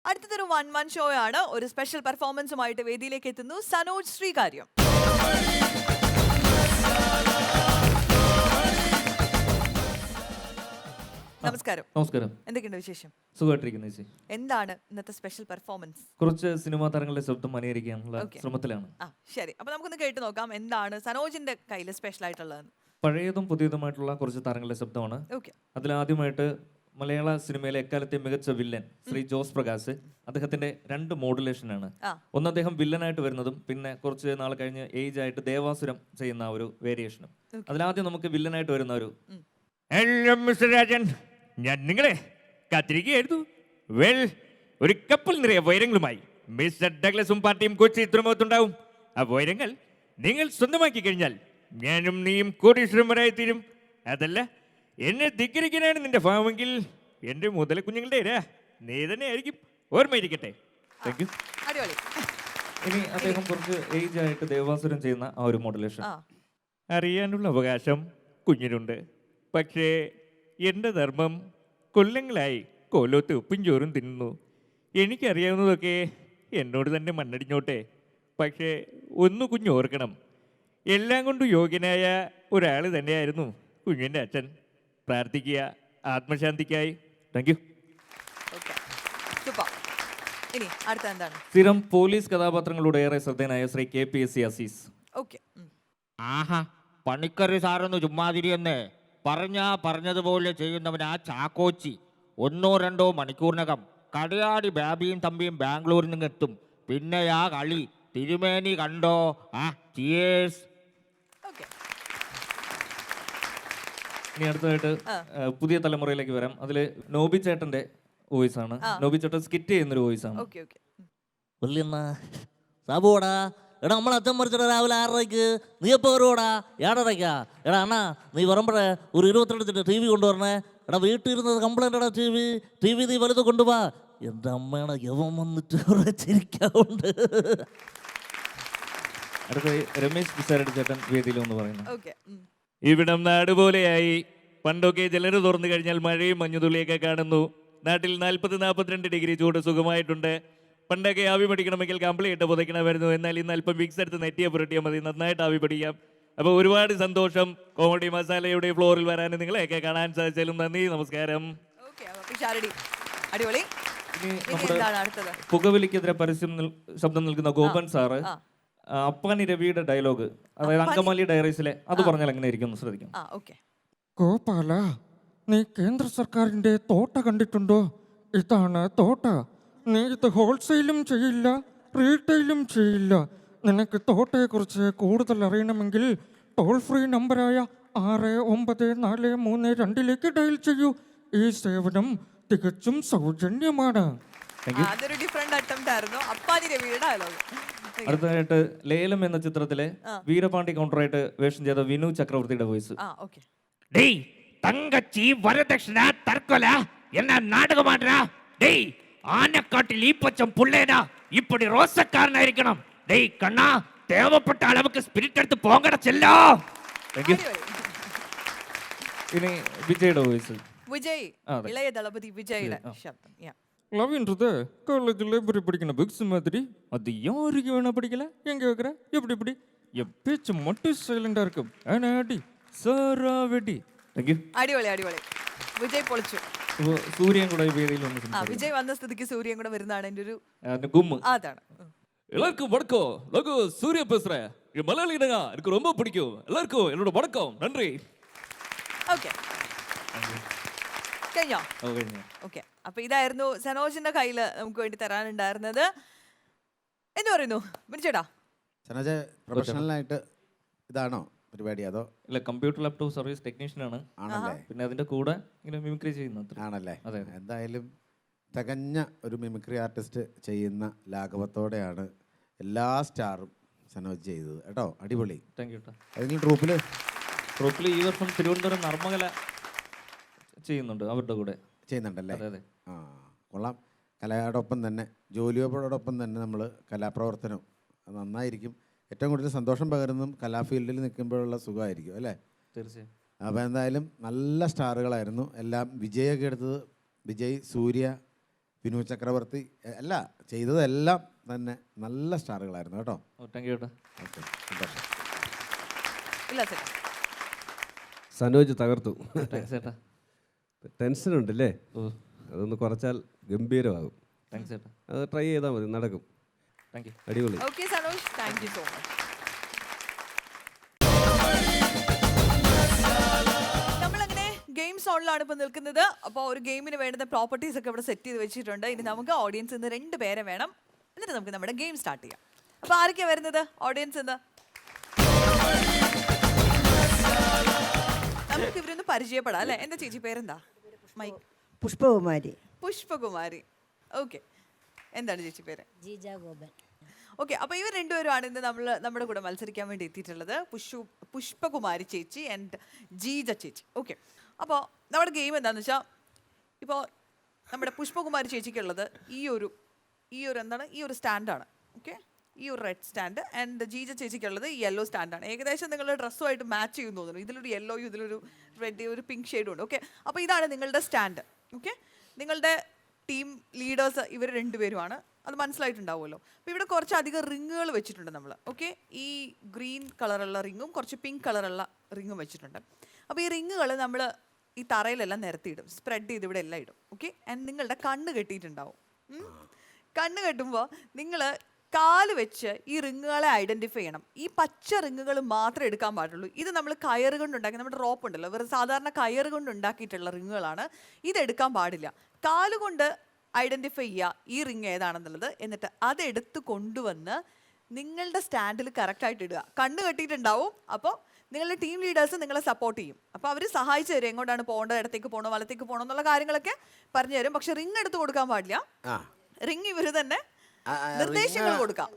അടുത്തതൊരു 1-1 ഷോ ആണ്. ഒരു സ്പെഷ്യൽ പെർഫോമൻസുമായിട്ട് വേദിയിലേക്ക് എത്തുന്നു സനോജ് ശ്രീകാര്യം. നമസ്കാരം. നമസ്കാരം. എന്തൊക്കെയുണ്ട് വിശേഷം? സുഖമായിട്ടിരിക്കുന്നു ചേച്ചി. എന്താണ് ഇന്നത്തെ സ്പെഷ്യൽ പെർഫോമൻസ്? കുറച്ച് സിനിമാ താരങ്ങളുടെ ശബ്ദം അനുകരിക്കാനുള്ള ശ്രമത്തിലാണ്. ശരി, അപ്പൊ നമുക്കൊന്ന് കേട്ട് നോക്കാം എന്താണ് സനോജിന്റെ കയ്യിൽ സ്പെഷ്യൽ ആയിട്ടുള്ളത്. പഴയതും പുതിയതുമായിട്ടുള്ള കുറച്ച് താരങ്ങളുടെ ശബ്ദമാണ്. അതിലാദ്യമായിട്ട് മലയാള സിനിമയിലെ എക്കാലത്തെ മികച്ച വില്ലൻ ശ്രീ ജോസ് പ്രകാശ്, അദ്ദേഹത്തിന്റെ 2 മോഡുലേഷനാണ്. ഒന്ന് അദ്ദേഹം വില്ലനായിട്ട് വരുന്നതും പിന്നെ കുറച്ച് നാൾ കഴിഞ്ഞ് ഏജ് ആയിട്ട് ദേവാസുരം ചെയ്യുന്ന ഒരു വേരിയേഷനും. അതിലാദ്യം നമുക്ക് വില്ലനായിട്ട് വരുന്ന ഒരു ഹലോ മിസ്റ്റർ രാജൻ, ഞാൻ നിങ്ങളെ കാത്തിരിക്കുകയായിരുന്നു. വെൽ, ഒരു കപ്പൽ നിറയെ വൈരങ്ങളുമായി മിസ്റ്റർ ഡഗ്ലസും പാർട്ടിയും കൊച്ചി തുറമുഖത്തുണ്ടാവും. ആ വൈരങ്ങൾ നിങ്ങൾ സ്വന്തമാക്കി കഴിഞ്ഞാൽ ഞാനും നീയും കോടീശ്വരന്മാരായി തീരും. അതല്ല, എന്നെ ധിക്കരിക്കാനാണ് നിന്റെ ഭാവമെങ്കിൽ എന്റെ മുതല കുഞ്ഞുങ്ങളുടെ ഇര നീ തന്നെ ആയിരിക്കും. ഓർമ്മയിരിക്കട്ടെ. Thank you. ഇനി അദ്ദേഹം കുറച്ച് ഏജ് ആയിട്ട് ദേവാസുരം ചെയ്യുന്ന ആ ഒരു മോഡുലേഷൻ. അറിയാനുള്ള അവകാശം കുഞ്ഞിനുണ്ട്. പക്ഷേ എൻ്റെ ധർമ്മം കൊല്ലങ്ങളായി കോലോത്ത് ഉപ്പും ചോറും തിന്നുന്നു. എനിക്കറിയാവുന്നതൊക്കെ എന്നോട് തന്നെ മണ്ണടിഞ്ഞോട്ടെ. പക്ഷേ ഒന്ന് കുഞ്ഞ് ഓർക്കണം, എല്ലാം കൊണ്ടും യോഗ്യനായ ഒരാൾ തന്നെയായിരുന്നു കുഞ്ഞിൻ്റെ അച്ഛൻ. പ്രാർത്ഥിക്കുക ആത്മശാന്തിക്കായി. Thank you. സ്ഥിരം പോലീസ് കഥാപാത്രങ്ങളുടെ ഏറെ ശ്രദ്ധേയനായ ശ്രീ KPSC അസീസ്. ആഹാ, പണിക്കര് സാറൊന്ന് ചുമ്മാതിരിയെന്ന് പറഞ്ഞതുപോലെ ചെയ്യുന്നവൻ ആ ചാക്കോച്ചി 1-2 മണിക്കൂറിനകം കടയാടി ബാബിയും തമ്പിയും ബാംഗ്ലൂരിൽ നിന്ന് എത്തും. പിന്നെ ആ കളി തിരുമേനി കണ്ടോ? ചിയേഴ്സ്. ഇനി അടുത്തതായിട്ട് പുതിയ തലമുറയിലേക്ക് വരാം. അതില് നോബി ചേട്ടന്റെ വോയിസ് ആണ്. നോബി ചേട്ടൻ സ്കിറ്റ് ചെയ്യുന്നൊരു വോയിസ് ആണ്. സാബുടാ, എടാ നമ്മളെ അച്ഛൻ മരിച്ചടാ രാവിലെ 6:30. നീ എപ്പോൾ വരുവാടാ? 7:30. എടാ അണ്ണാ, നീ വരുമ്പോഴേ ഒരു 22 TV കൊണ്ടുവരണേ. എടാ വീട്ടിൽ ഇരുന്നത് കംപ്ലൈൻ്റ് എടാ. ടി വി നീ വലുത് കൊണ്ടുപോവാ. എൻ്റെ അമ്മയുടെ യവൻ വന്നിട്ട് ചിരിക്കാറുണ്ട്. അടുത്ത രമേശ് പിഷാരടി ചേട്ടൻ വേദിയിൽ ഒന്ന് പറയുന്നു. ഇവിടം നാട് പോലെയായി. പണ്ടൊക്കെ ജലര തുറന്നു കഴിഞ്ഞാൽ മഴയും മഞ്ഞുതുള്ളിയൊക്കെ കാണുന്നു. നാട്ടിൽ 40-42 ഡിഗ്രി ചൂട് സുഖമായിട്ടുണ്ട്. പണ്ടൊക്കെ ആവി പഠിക്കണമെങ്കിൽ കമ്പിളി ഇട്ട് പുതയ്ക്കണമായിരുന്നു. എന്നാൽ ഇന്ന് അല്പം വിക്സ് എടുത്ത് നെറ്റിയെ പുരട്ടിയാൽ മതി, നന്നായിട്ട് ആവി പഠിക്കാം. അപ്പോൾ ഒരുപാട് സന്തോഷം കോമഡി മസാലയുടെ ഫ്ലോറിൽ വരാൻ നിങ്ങളെയൊക്കെ കാണാൻ സാധിച്ചാലും നന്ദി, നമസ്കാരം. ഇനി നമ്മുടെ പുകവലിക്കെതിരെ ശബ്ദം നൽകുന്ന ഗോപൻ സാറ് അപ്പാനി രവിയുടെ ഡയലോഗ്, അതായത് അങ്കമാലി ഡയറീസിലെ, അത് പറഞ്ഞാൽ എങ്ങനെ ഇരിക്കും ശ്രദ്ധിക്കാം. ഗോപാല, നീ കേന്ദ്ര സർക്കാരിന്റെ തോട്ട കണ്ടിട്ടുണ്ടോ? ഇതാണ് തോട്ട. നീ ഇത് ഹോൾസെയിലും ചെയ്യില്ല, റീറ്റെയിലും ചെയ്യില്ല. നിനക്ക് തോട്ടയെക്കുറിച്ച് കൂടുതൽ അറിയണമെങ്കിൽ ടോൾ ഫ്രീ നമ്പറായ 6943 ഡയൽ ചെയ്യൂ. ഈ സേവനം തികച്ചും സൗജന്യമാണ്. അടുത്തതായിട്ട് ലേലം എന്ന ചിത്രത്തിലെ വീരപാണ്ഡി കൗണ്ടറായിട്ട് വേഷം ചെയ്ത വിനു ചക്രവർത്തിയുടെ വോയിസ്. തങ്കച്ചി വരദക്ഷിണ തർക്കൊല എന്ന നാടകമാടാ. ഡേയ്, ആനക്കാട്ടിൽ ഈ പച്ചം പുള്ളേനാ ഇപ്പടി റോസക്കാരനായിരിക്കണം. ഡേയ് കണ്ണാ, தேவைப்பட்ட அளவுக்கு സ്പിരിറ്റ് എടുത്ത് പോങ്കട ചെല്ലോ. ഇനി വിജയുടെ വോയിസ്. വിജയ്, ഇളയ ദളപതി വിജയുടെ ശബ്ദം. லவ்ன்றது காலேஜில் எப்படி படிக்கணும் புக்ஸ் மாதிரி. அது யாருக்கு வேணா படிக்கல. எங்க வைக்கிற எப்படி இப்படி என் பேச்சு மட்டும் சைலண்டா இருக்கும். ஆனாடி சாரா வெடி. അടിപൊളി. വിജയ് പൊളിച്ചു. സൂര്യൻ കൂടെ വേദിയിൽ വിജയ് വന്ന സ്ഥിതിക്ക് സൂര്യൻ കൂടെ വരുന്നതാണ് എൻ്റെ ഒരു ഗുമ്മ്. അതാണ്. எல்லாருக்கும் வணக்கம். லகு சூர்யா பேசுறேன். இது மலையாளிங்க, எனக்கு ரொம்ப பிடிக்கும். எல்லாருக்கும் என்னோட வணக்கம், நன்றி. കഴിഞ്ഞോ? ഓക്കെ, അപ്പൊ ഇതായിരുന്നു സനോജിന്റെ കയ്യില് നമുക്ക് വേണ്ടി തരാനുണ്ടായിരുന്നത്. എന്ത് പറയുന്നു ചേട്ടാ? സനോജ് പ്രൊഫഷണലായിട്ട് ഇതാണോ പരിപാടി? അതോ ഇല്ല, കമ്പ്യൂട്ടർ ലാപ്ടോപ്പ് സർവീസ് ടെക്നീഷ്യൻ ആണ്. ആണല്ലേ? പിന്നെ അതിന്റെ കൂടെ ഇങ്ങനെ മിമിക്രി ചെയ്യുന്നത് ആണല്ലേ? എന്തായാലും തികഞ്ഞ ഒരു മിമിക്രി ആർട്ടിസ്റ്റ് ചെയ്യുന്ന ലാഘവത്തോടെയാണ് എല്ലാ സ്റ്റാറും സനോജ് ചെയ്തത് കേട്ടോ. അടിപൊളി. Thank you. ഏതെങ്കിലും ട്രൂപ്പിൽ ഈ വർഷം തിരുവനന്തപുരം നർമ്മകല ചെയ്യുന്നുണ്ട്, അവരുടെ കൂടെ ചെയ്യുന്നുണ്ടല്ലേ? ആ, കൊള്ളാം. കലയോടൊപ്പം തന്നെ ജോലിയോടൊപ്പം തന്നെ നമ്മൾ കലാപ്രവർത്തനം നന്നായിരിക്കും. ഏറ്റവും കൂടുതൽ സന്തോഷം പകരുന്നതും കലാ ഫീൽഡിൽ നിൽക്കുമ്പോഴുള്ള സുഖമായിരിക്കും അല്ലേ? തീർച്ചയായും. അപ്പോൾ എന്തായാലും നല്ല സ്റ്റാറുകളായിരുന്നു എല്ലാം. വിജയൊക്കെ എടുത്തത് വിജയ്, സൂര്യ, വിനു ചക്രവർത്തി അല്ല ചെയ്തതെല്ലാം തന്നെ നല്ല സ്റ്റാറുകളായിരുന്നു കേട്ടോ. താങ്ക് യു ചേട്ടാ. ഓക്കെ, സന്തോഷം. ഇല്ല ചേട്ടാ. സനോജ് തകർത്തു. താങ്ക്സ് ചേട്ടാ. ടെൻഷൻ ഉണ്ടല്ലേ, ഓ അതൊന്ന് കുറച്ചാൽ ഗംഭീരമാകും. താങ്ക്സ് ചേട്ടാ. അത് ട്രൈ ചെയ്താൽ മതി, നടക്കും. Thank you. അടിപൊളി. Okay Sanoj, thank you so much. നമ്മളങ്ങനെ ഗെയിം സോണിലാണ് ഇപ്പോൾ നിൽക്കുന്നത്. അപ്പോൾ ഒരു ഗെയിമിന് വേണ്ടുന്ന പ്രോപ്പർട്ടീസ് ഒക്കെ ഇവിടെ സെറ്റ് ചെയ്ത് വെച്ചിട്ടുണ്ട്. ഇനി നമുക്ക് ഓഡിയൻസ് ഇന്ന് 2 പേരെ വേണം. എന്നിട്ട് നമുക്ക് നമ്മുടെ ഗെയിം സ്റ്റാർട്ട് ചെയ്യാം. അപ്പോൾ ആരൊക്കെയാണ് വരുന്നത് ഓഡിയൻസ് ഇന്ന്? നമുക്ക് ഇവരൊന്ന് പരിചയപ്പെടാം അല്ലേ? എന്താ ചേച്ചി പേരെന്താ? മൈക്ക്. പുഷ്പകുമാരി. പുഷ്പകുമാരി. ഓക്കെ, എന്താണ് ചേച്ചി പേര്? ജീജ ഗോപൻ. ഓക്കെ, അപ്പോൾ ഇവർ രണ്ടുപേരുമാണ് ഇന്ന് നമ്മുടെ കൂടെ മത്സരിക്കാൻ വേണ്ടി എത്തിയിട്ടുള്ളത്. പുഷ്പകുമാരി ചേച്ചി ആൻഡ് ജീജ ചേച്ചി. ഓക്കെ, അപ്പോൾ നമ്മുടെ ഗെയിം എന്താണെന്ന് വെച്ചാൽ, ഇപ്പോൾ നമ്മുടെ പുഷ്പകുമാരി ചേച്ചിക്കുള്ളത് ഈ ഒരു എന്താണ്, ഈ ഒരു സ്റ്റാൻഡാണ്. ഓക്കെ, ഈ ഒരു റെഡ് സ്റ്റാൻഡ്. ആൻഡ് ജീജ ചേച്ചിക്കുള്ളത് ഈ യെല്ലോ സ്റ്റാൻഡാണ്. ഏകദേശം നിങ്ങളുടെ ഡ്രസ്സുമായിട്ട് മാച്ച് ചെയ്യുമെന്ന് തോന്നുന്നു. ഇതിലൊരു യെല്ലോയും ഇതിലൊരു റെഡ്, ഒരു പിങ്ക് ഷെയ്ഡും ഉണ്ട്. ഓക്കെ, അപ്പോൾ ഇതാണ് നിങ്ങളുടെ സ്റ്റാൻഡ്. ഓക്കെ, നിങ്ങളുടെ ടീം ലീഡേഴ്സ് ഇവർ രണ്ടുപേരുമാണ്. അത് മനസ്സിലായിട്ടുണ്ടാവുമല്ലോ. അപ്പോൾ ഇവിടെ കുറച്ചധികം റിങ്ങുകൾ വെച്ചിട്ടുണ്ട് നമ്മൾ. ഓക്കെ, ഈ ഗ്രീൻ കളറുള്ള റിങ്ങും കുറച്ച് പിങ്ക് കളറുള്ള റിങ്ങും വെച്ചിട്ടുണ്ട്. അപ്പോൾ ഈ റിങ്ങുകൾ നമ്മൾ ഈ തറയിലെല്ലാം നിരത്തിയിടും, സ്പ്രെഡ് ചെയ്ത് ഇവിടെ എല്ലാം ഇടും. ഓക്കെ, ആൻഡ് നിങ്ങളുടെ കണ്ണ് കെട്ടിയിട്ടുണ്ടാവും. കണ്ണ് കെട്ടുമ്പോൾ നിങ്ങൾ കാല് വെച്ച് ഈ റിങ്ങുകളെ ഐഡൻറ്റിഫൈ ചെയ്യണം. ഈ പച്ച റിങ്ങുകൾ മാത്രമേ എടുക്കാൻ പാടുള്ളൂ. ഇത് നമ്മൾ കയറ് കൊണ്ടുണ്ടാക്കി, നമ്മുടെ റോപ്പ് ഉണ്ടല്ലോ, വെറുതെ സാധാരണ കയറ് കൊണ്ട് ഉണ്ടാക്കിയിട്ടുള്ള റിങ്ങുകളാണ്. ഇതെടുക്കാൻ പാടില്ല. കാലുകൊണ്ട് ഐഡൻറ്റിഫൈ ചെയ്യുക ഈ റിങ് ഏതാണെന്നുള്ളത്. എന്നിട്ട് അതെടുത്ത് കൊണ്ടുവന്ന് നിങ്ങളുടെ സ്റ്റാൻഡിൽ കറക്റ്റായിട്ട് ഇടുക. കണ്ണ് കെട്ടിയിട്ടുണ്ടാവും. അപ്പോൾ നിങ്ങളുടെ ടീം ലീഡേഴ്സ് നിങ്ങളെ സപ്പോർട്ട് ചെയ്യും. അപ്പോൾ അവർ സഹായിച്ചു തരും, എങ്ങോട്ടാണ് പോകേണ്ടത്, ഇടത്തേക്ക് പോകണോ വലത്തേക്ക് പോകണോ എന്നുള്ള കാര്യങ്ങളൊക്കെ പറഞ്ഞു തരും. പക്ഷെ റിങ് എടുത്ത് കൊടുക്കാൻ പാടില്ല. റിങ് ഇവർ തന്നെ നിർദ്ദേശങ്ങൾ കൊടുക്കാം.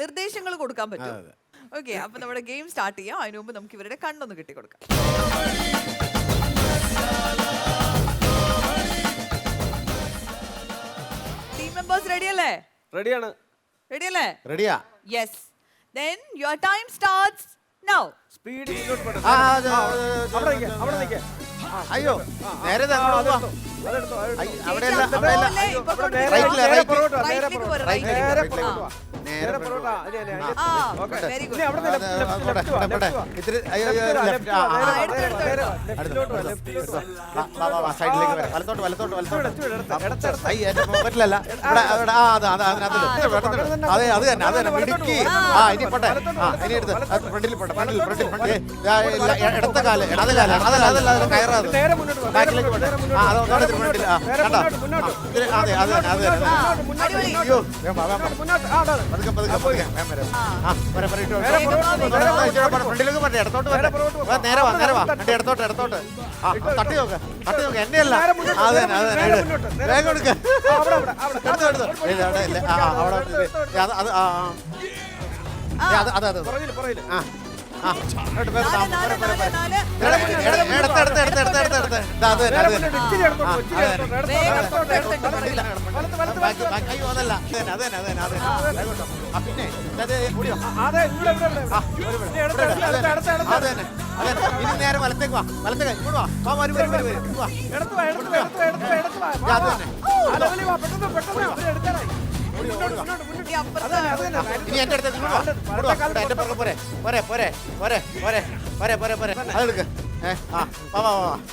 നിർദ്ദേശങ്ങൾ കൊടുക്കാൻ പറ്റും. ഓക്കെ, അപ്പൊ നമ്മുടെ ഗെയിം സ്റ്റാർട്ട് ചെയ്യാം. അതിനു മുമ്പ് നമുക്ക് ഇവരുടെ കണ്ണൊന്ന് കെട്ടിക്കൊടുക്കാം. ടീം മെമ്പേഴ്സ് റെഡി അല്ലേ? റെഡിയാണ്. റെഡി അല്ലേ? റെഡിയാ. Yes, then your time starts now. Speed. അയ്യോ, നേരെ പറ്റില്ലല്ല. അതെ, അത് തന്നെ, അത് തന്നെ. മിടുക്കി. ഇനി പോട്ടെ, ഇനി എടുത്ത് ഫ്രണ്ടിൽ പോട്ടെ, ഇടത്തെ കാല്, ഇടത് കാല്, അതല്ല അതല്ല അതല്ല കയറാതെ ബാക്കിലേക്ക് പോട്ടെ. അതെ അത് തന്നെ അത് തന്നെ. അയ്യോ, ഫ്രണ്ടിലേക്ക് പോട്ടെ, ഇടത്തോട്ട് പോട്ടെ, നേരെ വാ നേരെ വാ, ഇടത്തോട്ട് ഇടത്തോട്ട്. തട്ടി നോക്ക്, തട്ടി നോക്ക്, എന്നെ അല്ല. അത് തന്നെ അത് തന്നെ, വേഗം എടുക്ക, എടുത്തു എടുത്തു. അത് അതെ അതെ പിന്നെ ഇനി നേരെ വലത്തേക്ക് വാ, വലത്തേക്ക് ഇങ്ങോട്ട് വാ, വരും വരും വരും വരും വാ. ഇനി എന്റെ അടുത്ത് എന്റെ പുറകെ പോരെ പോരെ പോരെ പോരെ പോരെ പോരെ പോരെ പോരെ അതെടുക്ക്.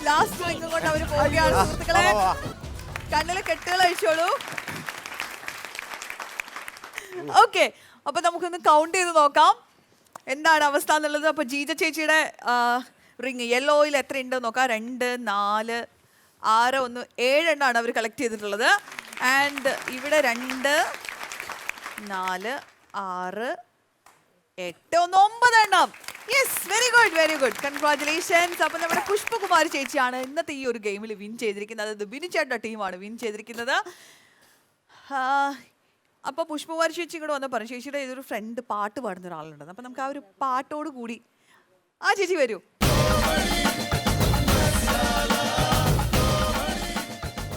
ലാസ്റ്റ് റിംഗ് കൊണ്ട് അവര് പോവുകയാണ് സുഹൃത്തുക്കളെ. കണ്ണിലെ കെട്ടുകൾ അഴിച്ചോളൂ. ഓക്കെ, അപ്പൊ നമുക്കൊന്ന് കൗണ്ട് ചെയ്ത് നോക്കാം എന്താണ് അവസ്ഥ എന്നുള്ളത്. അപ്പൊ ജീജ ചേച്ചിയുടെ റിങ് യെല്ലോയിൽ എത്ര ഉണ്ടെന്ന് നോക്കാം. 2, 4, 6, 1, 7 എണ്ണമാണ് അവർ കളക്ട് ചെയ്തിട്ടുള്ളത്. ആൻഡ് ഇവിടെ 2, 4, 6, 8, 9 എണ്ണം. Yes, very good very good, congratulations. അപ്പം നമ്മുടെ പുഷ്പകുമാരി ചേച്ചിയാണ് ഇന്നത്തെ ഈ ഒരു ഗെയിമിൽ വിൻ ചെയ്തിരിക്കുന്നത്. അത് ബിനു ചേട്ടൻ്റെ ടീമാണ് വിൻ ചെയ്തിരിക്കുന്നത്. അപ്പോൾ പുഷ്പകുമാരി ചേച്ചി ഇങ്ങോട്ട് വന്ന് പറഞ്ഞു, ചേച്ചിയുടെ ഇതൊരു ഫ്രണ്ട് പാട്ട് പാടുന്ന ഒരാളുണ്ടെന്ന്. അപ്പം നമുക്ക് ആ ഒരു പാട്ടോട് കൂടി ചേച്ചി വരൂ.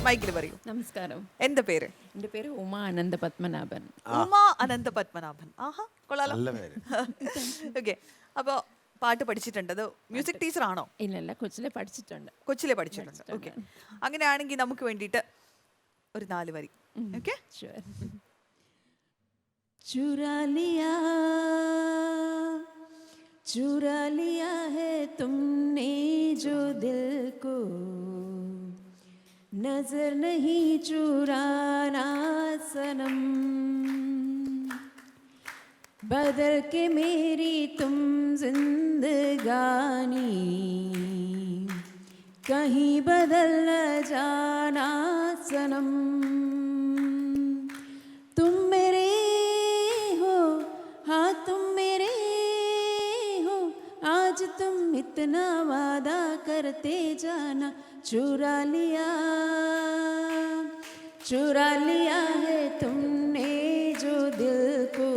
മൈക്കിൽ പറയൂ. നമസ്കാരം. എന്താ പേര്? എൻ്റെ പേര് ഉമ അനന്ത പത്മനാഭൻ. ഉമ അനന്ത പത്മനാഭൻ. ആഹാ, കൊള്ളാലോ. ഓക്കെ, അപ്പോൾ പാട്ട് പഠിച്ചിട്ടുണ്ട്. അത് മ്യൂസിക് ടീച്ചർ ആണോ? ഇല്ലല്ല, കൊച്ചിലെ പഠിച്ചിട്ടുണ്ട്. കൊച്ചിലെ പഠിച്ചിട്ടുണ്ട്. ഓക്കെ, അങ്ങനെയാണെങ്കിൽ നമുക്ക് വേണ്ടിയിട്ട് ഒരു 4 വരി. ഓക്കെ? Sure. चुरा लिया है तुमने जो दिल को, नजर नहीं चुराना सनम, बदल के मेरी तुम जिंदगानी, कहीं बदल न जाना सनम, तुम मेरे हो, हाँ तुम मेरे हो, आज तुम इतना वादा करते जाना, चुरा लिया है तुमने जो दिल को,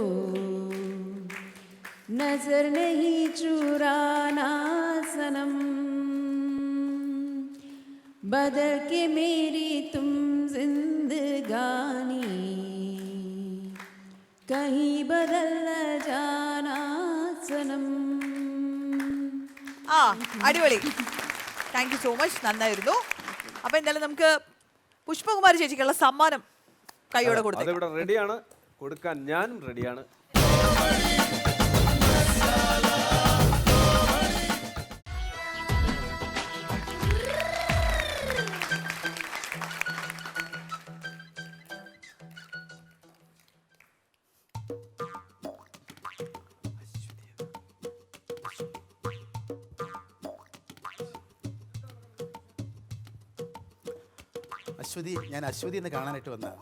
नजर नहीं चुराना सनम, बदल के मेरी तुम जिंदगानी, कहीं बदल न जाना सनम. ആ അടിപൊളി. Thank you so much. നന്നായിരുന്നു. അപ്പൊ എന്തായാലും നമുക്ക് പുഷ്പകുമാരി ചേച്ചിക്കുള്ള സമ്മാനം കൈയോടെ കൊടുത്തു. അതിവിടെ റെഡിയാണ്, കൊടുക്കാൻ ഞാനും റെഡിയാണ്. അശ്വതി, ഞാൻ അശ്വതി എന്ന് കാണാനായിട്ട് വന്നതാണ്.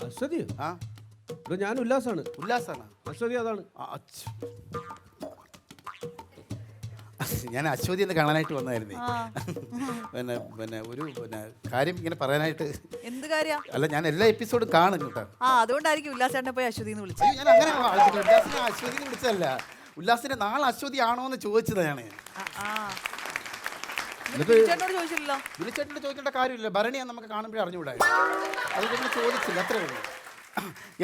അശ്വതി? ആ, ഇവിടെ ഞാൻ ഉല്ലാസാണ്. ഉല്ലാസാണ്. അശ്വതി അതാണ്. ഞാൻ അശ്വതി എന്ന് കാണാനായിട്ട് വന്നായിരുന്നേ. ഒരു കാര്യം ഇങ്ങനെ പറയാനായിട്ട്. എന്ത് കാര്യ? അല്ല, ഞാൻ എല്ലാ എപ്പിസോഡും കാണും കേട്ടോ. അതുകൊണ്ടായിരിക്കും ഉല്ലാസേട്ടനെ പോയി അശ്വതി എന്ന് വിളിച്ചത്. ഞാൻ അങ്ങനെ ഉല്ലാസിനെ അശ്വതി എന്ന് വിളിച്ചതല്ല. ഉല്ലാസിന്റെ നാളെ അശ്വതി ആണോ എന്ന് ചോദിച്ചതാണ്. ചോദിച്ചില്ലല്ലോ. വിളിച്ചേട്ടനോട് ചോദിക്കേണ്ട കാര്യമില്ല. ഭരണിയാ നമുക്ക് കാണുമ്പോഴേ അറിഞ്ഞുകൂടാ. അതുകൊണ്ട് ചോദിച്ചില്ല, അത്രേ ഉള്ളൂ.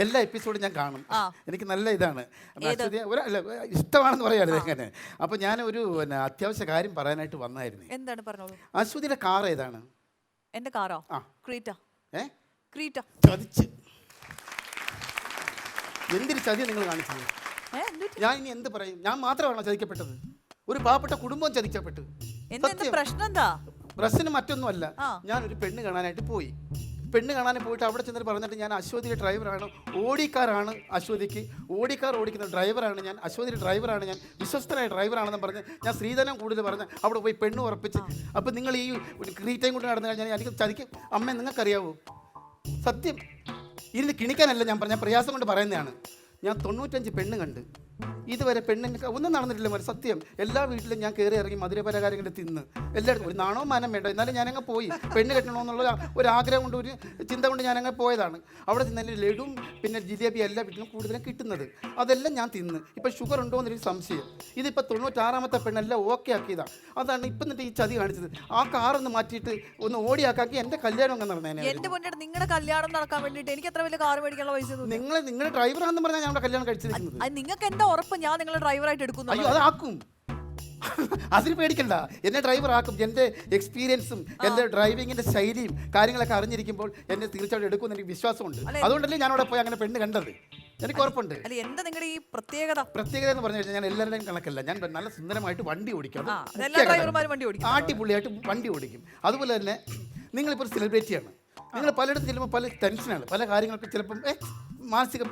എല്ലാ എപ്പിസോഡും ഞാൻ കാണും. എനിക്ക് നല്ല ഇതാണ്. അശ്വതി അല്ല, ഇഷ്ടമാണെന്ന് പറയാതെ എങ്ങനെ. അപ്പൊ ഞാൻ ഒരു അത്യാവശ്യ കാര്യം പറയാനായിട്ട് വന്നായിരുന്നു. എന്താണ് പറഞ്ഞോളൂ. അശ്വതിയുടെ കാർ ഏതാണ്? എന്റെ കാറോ? ക്രീറ്റ. ക്രീറ്റ. ചതിച്ച്. എന്തൊരു ചതിയാ നിങ്ങൾ കാണിച്ചത്? ഞാൻ ഇനി എന്ത് പറയും? ഞാൻ മാത്രമാണോ ചതിക്കപ്പെട്ടത്? ഒരു പാവപ്പെട്ട കുടുംബം ചതിക്കപ്പെട്ടു. പ്രശ്നം എന്താ? പ്രശ്നം മറ്റൊന്നുമല്ല. ഞാനൊരു പെണ്ണ് കാണാനായിട്ട് പോയി. പെണ്ണ് കാണാൻ പോയിട്ട് അവിടെ ചെന്നിട്ട് പറഞ്ഞിട്ട് ഞാൻ അശ്വതിയുടെ ഡ്രൈവറാണ്, ഓടിക്കാറാണ് അശ്വതിക്ക്, ഓടിക്കാർ ഓടിക്കുന്ന ഡ്രൈവറാണ് ഞാൻ, അശ്വതിയുടെ ഡ്രൈവറാണ് ഞാൻ, വിശ്വസ്തനായ ഡ്രൈവറാണെന്ന് പറഞ്ഞ് ഞാൻ സ്ത്രീധനം കൂടുതൽ പറഞ്ഞ് അവിടെ പോയി പെണ്ണ് ഉറപ്പിച്ച്. അപ്പം നിങ്ങൾ ഈ ക്രീറ്റയും കൊണ്ട് നടന്നു കഴിഞ്ഞാൽ എനിക്ക് ചതിക്കും. അമ്മ നിങ്ങൾക്കറിയാവോ? സത്യം ഇരുന്ന് കിണിക്കാനല്ല ഞാൻ പറഞ്ഞ, പ്രയാസം കൊണ്ട് പറയുന്നതാണ്. ഞാൻ 95 പെണ്ണ് കണ്ട്. ഇതുവരെ പെണ്ണിന് ഒന്നും നടന്നിട്ടില്ല മോനെ, സത്യം. എല്ലാ വീട്ടിലും ഞാൻ കയറി ഇറങ്ങി മധുരപലഹാരങ്ങൾ തിന്ന് എല്ലായിടത്തും. ഒരു നാണോ മാനം വേണ്ട. എന്നാലും ഞാനങ്ങ് പോയി. പെണ്ണ് കെട്ടണമെന്നുള്ള ഒരു ആഗ്രഹം കൊണ്ട്, ഒരു ചിന്ത കൊണ്ട് ഞാനങ്ങ് പോയതാണ്. അവിടെ തിന്നതിൽ ലഡുവും പിന്നെ ജിലേബി എല്ലാ വീട്ടിലും കൂടുതലും കിട്ടുന്നത്. അതെല്ലാം ഞാൻ തിന്ന്. ഇപ്പം ഷുഗർ ഉണ്ടോ എന്നൊരു സംശയം. ഇതിപ്പോൾ 96ാമത്തെ പെണ്ണെല്ലാം ഓക്കെ ആക്കിയതാണ്. അതാണ് ഇപ്പം എന്നിട്ട് ഈ ചതി കാണിച്ചത്. ആ കാറൊന്ന് മാറ്റിയിട്ട് ഒന്ന് ഓടിയാക്കി എൻ്റെ കല്യാണം അങ്ങ് നടന്നേനെ. എന്റെ മുന്നേ നിങ്ങളുടെ കല്യാണം നടക്കാൻ വേണ്ടിയിട്ട് എനിക്ക് എത്ര വലിയ കാർ മേടിക്കാനുള്ള പൈസ? നിങ്ങളുടെ ഡ്രൈവറാണെന്ന് പറഞ്ഞാൽ ഞങ്ങളുടെ കല്യാണം കഴിച്ചിരിക്കുന്നത്. നിങ്ങൾക്ക് എന്താ ഉറപ്പ് ഞാൻ നിങ്ങളെ ഡ്രൈവറായിട്ട് എടുക്കുന്നു? അയ്യോ, അതാക്കും. അതിന് പേടിക്കണ്ട, എന്നെ ഡ്രൈവർ ആക്കും. എൻ്റെ എക്സ്പീരിയൻസും എൻ്റെ ഡ്രൈവിങ്ങിൻ്റെ ശൈലിയും കാര്യങ്ങളൊക്കെ അറിഞ്ഞിരിക്കുമ്പോൾ എന്നെ തീർച്ചയായിട്ടും എടുക്കുമെന്ന് എനിക്ക് വിശ്വാസമുണ്ട്. അതുകൊണ്ടല്ലേ ഞാൻ അവിടെ പോയി അങ്ങനെ പെണ്ണ് കണ്ടത്. എനിക്ക് ഉറപ്പുണ്ട്. എന്താ നിങ്ങളുടെ ഈ പ്രത്യേകത? പ്രത്യേകത എന്ന് പറഞ്ഞു കഴിഞ്ഞാൽ ഞാൻ എല്ലാവരുടെയും കണക്കല്ല. ഞാൻ നല്ല സുന്ദരമായിട്ട് വണ്ടി ഓടിക്കും. അടിപൊളിയായിട്ട് വണ്ടി ഓടിക്കും. അതുപോലെ തന്നെ നിങ്ങളിപ്പോൾ ഒരു സെലിബ്രിറ്റിയാണ്. നിങ്ങൾ പലയിടത്തും ചെല്ലുമ്പോൾ പല ടെൻഷനാണ്, പല കാര്യങ്ങൾക്ക് ചിലപ്പം മാനസിക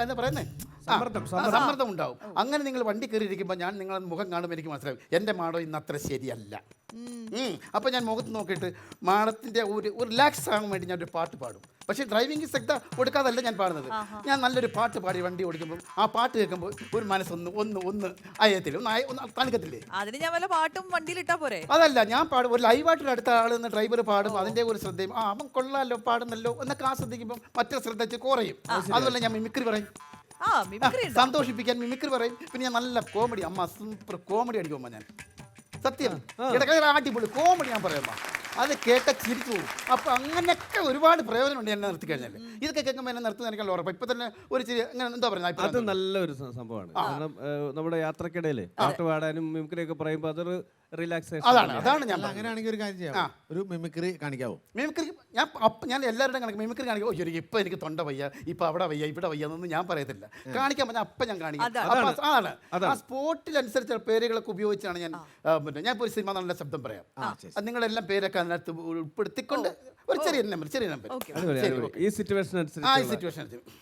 എന്താ പറയുന്നത്, സമ്മർദ്ദം ഉണ്ടാവും. അങ്ങനെ നിങ്ങൾ വണ്ടി കയറിയിരിക്കുമ്പോൾ ഞാൻ നിങ്ങളുടെ മുഖം കാണുമ്പോൾ എനിക്ക് മനസ്സിലാവും എൻ്റെ മാഡം ഇന്ന് അത്ര ശരിയല്ല. അപ്പോൾ ഞാൻ മുഖത്ത് നോക്കിയിട്ട് മാഡത്തിൻ്റെ ഒരു റിലാക്സ് ആകാൻ വേണ്ടി ഞാൻ ഒരു പാട്ട് പാടും. പക്ഷേ ഡ്രൈവിംഗ് ശ്രദ്ധ കൊടുക്കാതല്ല ഞാൻ പാടുന്നത്. ഞാൻ നല്ലൊരു പാട്ട് പാടി വണ്ടി ഓടിക്കുമ്പോൾ ആ പാട്ട് കേൾക്കുമ്പോൾ ഒരു മനസ്സൊന്ന് അയത്തില്ല, ഒന്ന് തണുക്കത്തില്ലേ? അതിന് ഞാൻ വല്ല പാട്ടും വണ്ടിയിൽ ഇട്ടാ പോരെ? അതല്ല, ഞാൻ പാടും. ഒരു ലൈവായിട്ട് അടുത്ത ആൾ നിന്ന് ഡ്രൈവർ പാടും, അതിൻ്റെ ഒരു ശ്രദ്ധയും അവൻ കൊള്ളാമല്ലോ പാടുന്നല്ലോ എന്നൊക്കെ ആ ശ്രദ്ധിക്കുമ്പോൾ മറ്റേ ശ്രദ്ധിച്ച് കുറയും. അതുപോലെ ഞാൻ മിമിക്രി പറയും, സന്തോഷിപ്പിക്കാൻ മിമിക്രി പറയും. പിന്നെ ഞാൻ നല്ല കോമഡി, അമ്മ സൂപ്പർ കോമഡി അടിക്കുമ്പോൾ ഞാൻ സത്യം ഇടയ്ക്ക് അടിപൊളി കോമഡി ഞാൻ പറയുമ്പോൾ അത് കേട്ട ചിരിച്ചു പോകും. അപ്പോൾ അങ്ങനെയൊക്കെ ഒരുപാട് പ്രയോജനമുണ്ട് എന്നെ നിർത്തി കഴിഞ്ഞാൽ. ഇതൊക്കെ കേൾക്കുമ്പോൾ എന്നെ നിർത്തുന്ന എനിക്കുള്ള ഉറപ്പ്. ഇപ്പം തന്നെ ഒരു ചിരി അങ്ങനെ എന്താ പറയുക, അത് നല്ലൊരു സംഭവമാണ്. കാരണം നമ്മുടെ യാത്രക്കിടയിൽ പാട്ട് പാടാനും മിമിക്രിയൊക്കെ പറയുമ്പോൾ അതൊരു റിലാക്സേഷൻ. അതാണ് ഞാൻ അങ്ങനെയാണെങ്കിൽ ഒരു കാര്യം ചെയ്യാം, ഒരു മിമിക്രി കാണിക്കാവോ? മിമിക്രി ഞാൻ എല്ലാവരുടെയും കണക്ക് മിമിക്രി കാണിക്കും. ഓ ശരി, ഇപ്പം എനിക്ക് തൊണ്ട വയ്യ, ഇപ്പം അവിടെ വയ്യ, ഇവിടെ വയ്യ എന്നൊന്നും ഞാൻ പറയത്തില്ല. കാണിക്കാൻ പറഞ്ഞാൽ അപ്പം ഞാൻ കാണിക്കും. അതാണ് ആ സ്പോട്ടിലനുസരിച്ച് പേരുകളൊക്കെ ഉപയോഗിച്ചാണ് ഞാൻ ഞാൻ ഇപ്പോൾ ഒരു സിനിമ നല്ല ശബ്ദം പറയാം. നിങ്ങളെല്ലാം പേരൊക്കെ അതിനകത്ത് ഉൾപ്പെടുത്തിക്കൊണ്ട് ഒരു ചെറിയ നമ്പർ ഈ സിറ്റുവേഷൻ അനുസരിച്ച് ആ സിറ്റുവേഷൻ അനുസരിച്ച്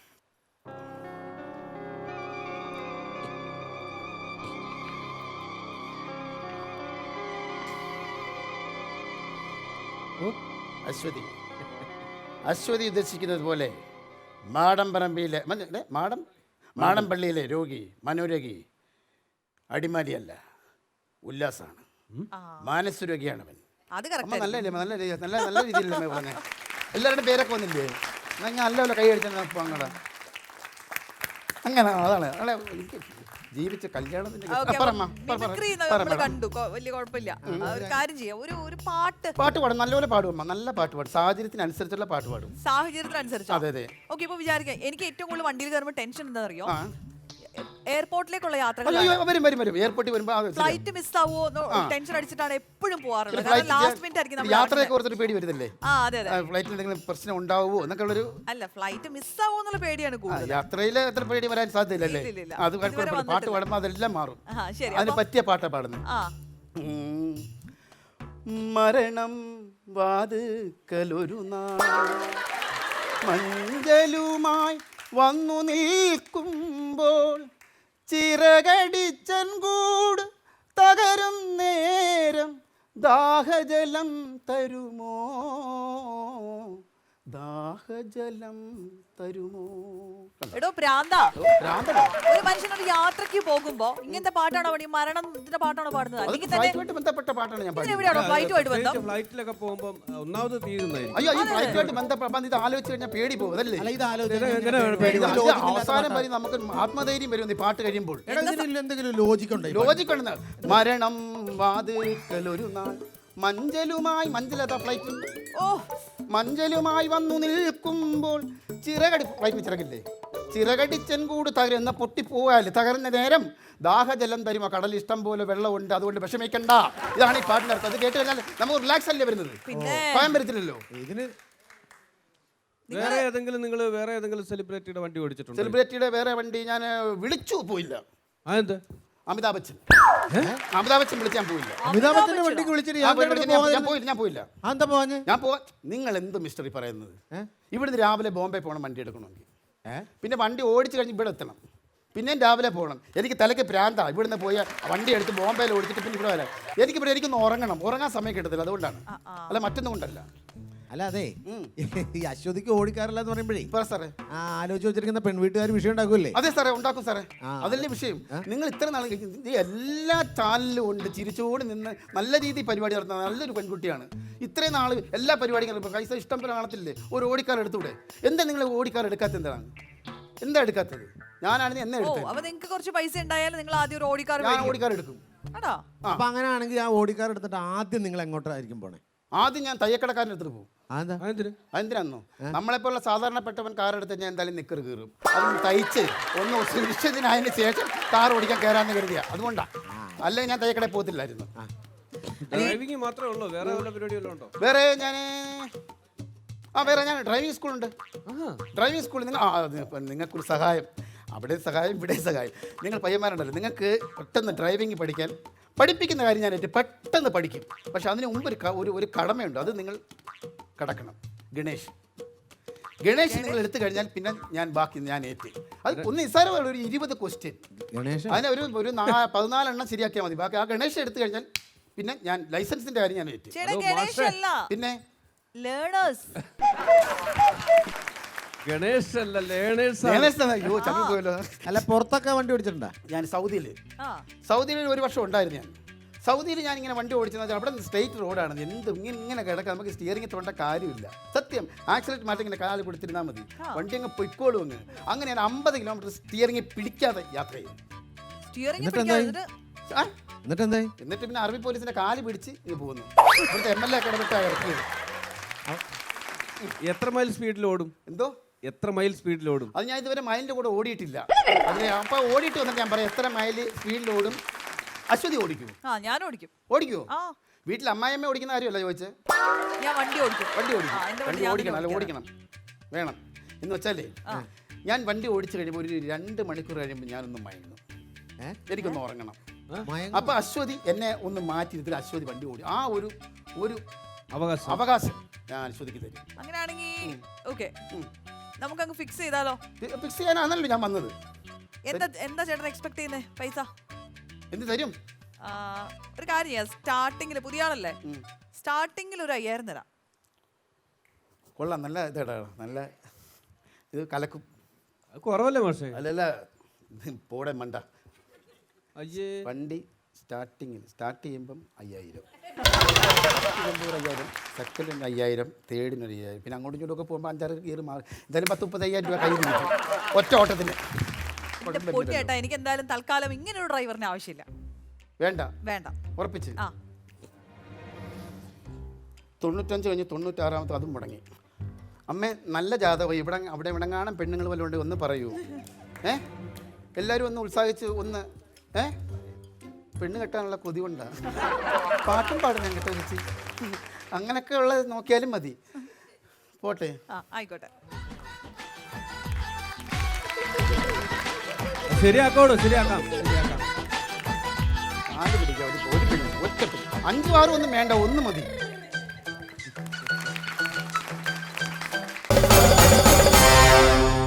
അശ്വതി ഉദ്ദേശിക്കുന്നത് പോലെ മാടമ്പറമ്പിയിലെ മാടമ്പള്ളിയിലെ രോഗി മനോരോഗി അടിമാലിയല്ല, ഉല്ലാസാണ്. മാനസരോഗിയാണ് അവൻ. നല്ല നല്ല രീതിയിലല്ലേ പറഞ്ഞേ? എല്ലാവരുടെയും പേരൊക്കെ വന്നില്ലേ? ഞാൻ നല്ലപോലെ കൈ അടിച്ചാൽ അങ്ങടെ അങ്ങനെ അതാണ് എനിക്ക് ജീവിച്ച കല്യാണത്തിന്റെ കണ്ടു, വലിയ കുഴപ്പമില്ല. ഒരു കാര്യം ചെയ്യാം, ഒരു പാട്ട് പാടും, നല്ലപോലെ പാടും, നല്ല പാട്ട് പാടും, സാഹചര്യത്തിനനുസരിച്ചുള്ള പാട്ട് പാടും. സാഹചര്യത്തിനനുസരിച്ച്. അതെ അതെ. ഓക്കെ, ഇപ്പൊ വിചാരിക്കാം, എനിക്ക് ഏറ്റവും കൂടുതൽ വണ്ടിയിൽ കയറുമ്പോൾ ടെൻഷൻ എന്താ അറിയോ? എയർപോർട്ടിലേക്കുള്ള യാത്രകൾ. വരും എയർപോർട്ടിൽ വരുമ്പോൾ ഫ്ലൈറ്റ് മിസ് ആവോ ടെൻഷൻ അടിച്ചിട്ടാണ് എപ്പോഴും പോവാറുള്ളത്. കാരണം ലാസ്റ്റ് മിനിറ്റ് ആയിരിക്കും യാത്രയൊക്കെ ഓർത്തൊരു പേടി വരുന്നില്ലേ? അതെ അതെ. ഫ്ലൈറ്റിൽ എന്തെങ്കിലും പ്രശ്നം ഉണ്ടാവുമോ എന്നൊക്കെ ഉള്ളൊരു അല്ല, ഫ്ലൈറ്റ് മിസ് ആവോ എന്നുള്ള പേടിയാണ് കൂടുതൽ. യാത്രയിൽ എത്ര പേടി വരാൻ സാധ്യതയില്ലല്ലേ? അത് കുഴപ്പമില്ല, പാട്ട് പാടുമ്പോൾ അതെല്ലാം മാറും. അതിന് പറ്റിയ പാട്ടാണ് പാടുന്നത്. മരണം വാതുക്കലൊരു നാൾ മഞ്ചലുമായി വന്നു നിൽക്കുമ്പോൾ ചിറകടിച്ചൻ കൂട് തകരും നേരം ദാഹജലം തരുമോ, ദാഹജലം തരുമോ? എടോ പ്രാന്ത, ഒരു മനുഷ്യനൊരു യാത്രക്ക് പോകുമ്പോ ഇങ്ങനത്തെ പാട്ടാണോ പാടി? മരണത്തിന്റെ പാട്ടാണോ പാടുന്നത്? അല്ലെങ്കിൽ ഫ്ലൈറ്റുമായിട്ട് ബന്ധപ്പെട്ട പാട്ടാണ് ഞാൻ പാടുന്നത്. എവിടെയാണോ ഫ്ലൈറ്റുമായിട്ട് ബന്ധം? ഫ്ലൈറ്റിലൊക്കെ പോകുമ്പോൾ ഒന്നാമത് തീരുന്നതായിരിക്കും. അയ്യോ, ഈ ഫ്ലൈറ്റുമായിട്ട് ബന്ധപ്പെട്ട ഇത് ആലോചിച്ച് കഴിഞ്ഞാൽ പേടി പോകും. അതല്ലേ അവസാനം വരെ നമുക്ക് ആത്മധൈര്യം വരും ഈ പാട്ട് കഴിയുമ്പോൾ. എന്തെങ്കിലും ലോജിക് ഉണ്ട്. മരണം വാതിൽക്കലൊരു നാൾ മഞ്ചലുമായി, മഞ്ചലതാ ഫ്ലൈറ്റ്, മഞ്ചലുമായി വന്നു നിൽക്കുമ്പോൾ ഫ്ലൈറ്റ് ചിറകില്ലേ, ചിറകടിച്ചൻ കൂട് തകരുന്ന പൊട്ടിപ്പോയാല് തകർന്ന നേരം ദാഹജലം തരുമോ, കടൽ ഇഷ്ടം പോലെ വെള്ളമുണ്ട്, അതുകൊണ്ട് വിഷമിക്കണ്ട. ഇതാണ് ഈ പാട്ടിൻ്റെ അർത്ഥം. അത് കേട്ട് കഴിഞ്ഞാൽ നമുക്ക് റിലാക്സ് അല്ലേ വരുന്നത്, ഭയം വരത്തില്ലല്ലോ. ഇതിന് വേറെ ഏതെങ്കിലും സെലിബ്രിറ്റിയുടെ വണ്ടി ഓടിച്ചിട്ടുണ്ട്? സെലിബ്രിറ്റിയുടെ വേറെ വണ്ടി ഞാൻ വിളിച്ചു പോയില്ല. അതെന്ത്? അമിതാഭ് ബച്ചൻ വിളിച്ചാൻ പോയില്ല. അമിതാഭ് ബച്ചന്റെ വണ്ടിക്ക് വിളിച്ചിട്ട് ഞാൻ പോയില്ല. നിങ്ങൾ എന്ത് മിസ്റ്ററി പറയുന്നത്? ഇവിടുന്ന് രാവിലെ ബോംബെ പോകണം വണ്ടി എടുക്കണമെങ്കിൽ, പിന്നെ വണ്ടി ഓടിച്ചു കഴിഞ്ഞ് ഇവിടെ എത്തണം, പിന്നെയും രാവിലെ പോകണം. എനിക്ക് തലയ്ക്ക് പ്രാന്താ. ഇവിടുന്ന് പോയി വണ്ടി എടുത്ത് ബോംബെയിൽ ഓടിച്ചിട്ട് പിന്നെ ഇവിടെ വരാം. എനിക്കൊന്ന് ഉറങ്ങാൻ സമയം കിട്ടത്തില്ല, അതുകൊണ്ടാണ്, അല്ല മറ്റൊന്നും കൊണ്ടല്ല. അല്ല അതെ, ഈ അശ്വതിക്ക് ഓടിക്കാറില്ല എന്ന് പറയുമ്പോഴേ സാറേ ആലോചിച്ച് വെച്ചിരിക്കുന്ന പെൺവീട്ടുകാർ വിഷയം ഉണ്ടാക്കുമല്ലേ? അതെ സാറേ, ഉണ്ടാക്കും സാറേ. അതല്ലേ വിഷയം. നിങ്ങൾ ഇത്ര നാൾ എല്ലാ ചാനലിലും ഉണ്ട് ചിരിച്ചുകൊണ്ട് നിന്ന് നല്ല രീതിയിൽ പരിപാടി നടത്തുന്ന നല്ലൊരു പെൺകുട്ടിയാണ്. ഇത്രയും നാൾ എല്ലാ പരിപാടികളും പൈസ ഇഷ്ടം പോലെ കാണത്തില്ലേ? ഒരു ഓടിക്കാർ എടുത്തൂടെ? എന്താ നിങ്ങൾ ഓടിക്കാർ എടുക്കാത്ത? എന്താ എടുക്കാത്തത്? ഞാനാണെങ്കിൽ എന്നെ എടുത്തത്. നിങ്ങൾക്ക് കുറച്ച് പൈസ ഉണ്ടായാലും നിങ്ങൾ ആദ്യം ഒരു ഓടിക്കാർ എടുക്കും. അപ്പൊ അങ്ങനെയാണെങ്കിൽ ആ ഓടിക്കാർ എടുത്തിട്ട് ആദ്യം നിങ്ങൾ എങ്ങോട്ടായിരിക്കും പോണേ? ആദ്യം ഞാൻ തയ്യക്കടക്കാരൻ്റെ അടുത്ത് പോകും. അതെന്തിനാന്നോ? നമ്മളെപ്പോലുള്ള സാധാരണപ്പെട്ടവൻ കാർ എടുത്ത് ഞാൻ എന്തായാലും നിക്കറ് കീറും. അതൊന്ന് തയ്ച്ച് ഒന്ന് സുരക്ഷിതനായതിന് ശേഷം കാർ ഓടിക്കാൻ കയറാന്ന് കരുതിയാ. അതുകൊണ്ടാണ്, അല്ലെങ്കിൽ ഞാൻ തയ്യക്കടയിൽ പോകത്തില്ലായിരുന്നു. ഡ്രൈവിംഗ് മാത്രമേ ഉള്ളൂ, വേറെ വല്ല പരിപാടിയെല്ലാം ഉണ്ടോ? വേറെ ഞാൻ ഡ്രൈവിംഗ് സ്കൂളുണ്ട്. ഡ്രൈവിംഗ് സ്കൂളിൽ നിങ്ങൾക്കൊരു സഹായം, അവിടെ സഹായം ഇവിടെ സഹായം. നിങ്ങൾ പയ്യന്മാരുണ്ടല്ലോ, നിങ്ങൾക്ക് പെട്ടെന്ന് ഡ്രൈവിംഗ് പഠിപ്പിക്കുന്ന കാര്യം ഞാൻ പെട്ടെന്ന് പഠിക്കും. പക്ഷെ അതിന് മുമ്പ് ഒരു കടമയുണ്ട്, അത് നിങ്ങൾ കടക്കണം. ഗണേഷ് നിങ്ങൾ എടുത്തു കഴിഞ്ഞാൽ പിന്നെ ഞാൻ ഏറ്റ്. അത് ഒന്ന് നിസ്സാരമാണ്, ഒരു 20 ക്വസ്റ്റ്യൻ. അതിന് ഒരു 14 എണ്ണം ശരിയാക്കിയാൽ മതി. ബാക്കി ആ ഗണേഷ് എടുത്തു കഴിഞ്ഞാൽ പിന്നെ ഞാൻ ലൈസൻസിന്റെ കാര്യം ഞാൻ ഏറ്റ്. പിന്നെ അല്ല, പുറത്തൊക്കെ വണ്ടി ഓടിച്ചിട്ടുണ്ടോ? ഞാൻ സൗദിയിൽ 1 വർഷം ഉണ്ടായിരുന്നു. ഞാൻ സൗദിയിൽ ഇങ്ങനെ വണ്ടി ഓടിച്ചെന്ന് വെച്ചാൽ അവിടെ സ്ട്രെയിറ്റ് റോഡാണ്. ഇങ്ങനെ കിടക്കാം, നമുക്ക് സ്റ്റിയറിംഗ് തൊണ്ട കാര്യമില്ല. സത്യം, ആക്സിലേറ്റ് മാറ്റി ഇങ്ങനെ കാല് കൊടുത്തിരുന്നാൽ മതി, വണ്ടി അങ്ങ് പൊയ്ക്കോളും. അങ്ങനെ ഞാൻ 50 കിലോമീറ്റർ സ്റ്റിയറിംഗ് പിടിക്കാതെ യാത്ര ചെയ്തു. എന്നിട്ട് പിന്നെ അറബി പോലീസിന്റെ കാല് പിടിച്ച് പോകുന്നു. ഇവിടുത്തെ MLA കിടന്നിട്ട് ഇറക്കിയത്. എത്ര മൈൽ സ്പീഡിൽ ഓടും? എന്തോ എത്ര മൈൽ സ്പീഡിൽ ഓടും? അത് ഞാൻ ഇതുവരെ മൈലിൻ്റെ കൂടെ ഓടിയിട്ടില്ല. അതിന് അപ്പോൾ ഓടിയിട്ട് വന്നിട്ട് ഞാൻ പറയാം എത്ര മൈൽ സ്പീഡിൽ ഓടും. അശ്വതി ഓടിക്കൂ? ആ ഞാൻ ഓടിക്കും. ഓടിക്കുവോ? ആ വീട്ടിൽ അമ്മായിയമ്മ ഓടിക്കുന്ന കാര്യമല്ല ചോദിച്ചത്. ഞാൻ വണ്ടി ഓടിക്കും. വണ്ടി ആ, ഓടിക്കും. എന്റെ വണ്ടി വണ്ടി ഞാൻ ഓടിക്കണം, അല്ല തന്നെ ഓടിക്കണം വേണം. എന്ന് വെച്ചാലേ ഞാൻ വണ്ടി ഓടിച്ചു കഴിയുമ്പോൾ ഒരു 2 മണിക്കൂർ കഴിയുമ്പോൾ ഞാനൊന്ന് മയങ്ങും. എനിക്കൊന്ന് ഉറങ്ങണം. അപ്പൊ അശ്വതി എന്നെ ഒന്ന് മാറ്റി ഇരുത്തി അശ്വതി വണ്ടി ഓടി. ആ ഒരു അവകാശം ഞാൻ അശ്വതിക്ക് തരും. അങ്ങനെയാണെങ്കിൽ ഓക്കെ, നമുക്കങ്ങ് ഫിക്സ് ചെയ്താലോ? ഫിക്സ് ചെയ്യാനാണല്ലോ ഞാൻ വന്നത്. എന്താ ചേട്ടൻ എക്സ്പെക്ട് ചെയ്യുന്നേ പൈസ? എന്ത് തരും? ഒരു കാര്യം ചെയ്യാം, സ്റ്റാർട്ടിങ്ങിൽ പുതിയ ആളല്ലേ, സ്റ്റാർട്ടിങ്ങിൽ ഒരു 5000 തരാം. കൊള്ളാം, നല്ല ഇതാ, നല്ല ഇത് കലക്കും. കുറവല്ലേ മാഷേ? അല്ലല്ല പോടെ മണ്ട. അയ്യേ, വണ്ടി സ്റ്റാർട്ട് ചെയ്യുമ്പം 5000, 5000, സെക്കൻഡിന് 5000, തേർഡിന് 5000, പിന്നെ അങ്ങോട്ടും ഇങ്ങോട്ടൊക്കെ പോകുമ്പോൾ 5-6 ഗിയർ മാറി എന്തായാലും 30-35,000 രൂപ കയ്യിൽ കിട്ടും ഒറ്റ ഓട്ടത്തിന്. ചേട്ടാ എനിക്ക് എന്തായാലും തൽക്കാലം ഇങ്ങനെ ഒരു ഡ്രൈവറിന് ആവശ്യമില്ല. വേണ്ട? വേണ്ട. ഉറപ്പിച്ച്? ആ 95 കഴിഞ്ഞ് 96 അതും മുടങ്ങി. അമ്മേ നല്ല ജാതകം അവിടെ ഇവിടെ കാണാൻ പെണ്ണുങ്ങൾ വല്ലതും ഉണ്ടെങ്കിൽ ഒന്ന് പറയൂ. എല്ലാവരും ഒന്ന് ഉത്സാഹിച്ച് ഒന്ന് പെണ്ണ് കെട്ടാനുള്ള കൊതി കൊണ്ടാണ്. പാട്ടും പാടും ഞാൻ കേട്ടോ ചേച്ചി. അങ്ങനെയൊക്കെ ഉള്ളത് നോക്കിയാലും മതി. പോട്ടെ. ആയിക്കോട്ടെ. ശരിയാക്കാം. ആദ്യം പിടിക്കാം ഒരു പെണ്ണ്, ഒറ്റ 5-6 ഒന്നും വേണ്ട, ഒന്ന് മതി.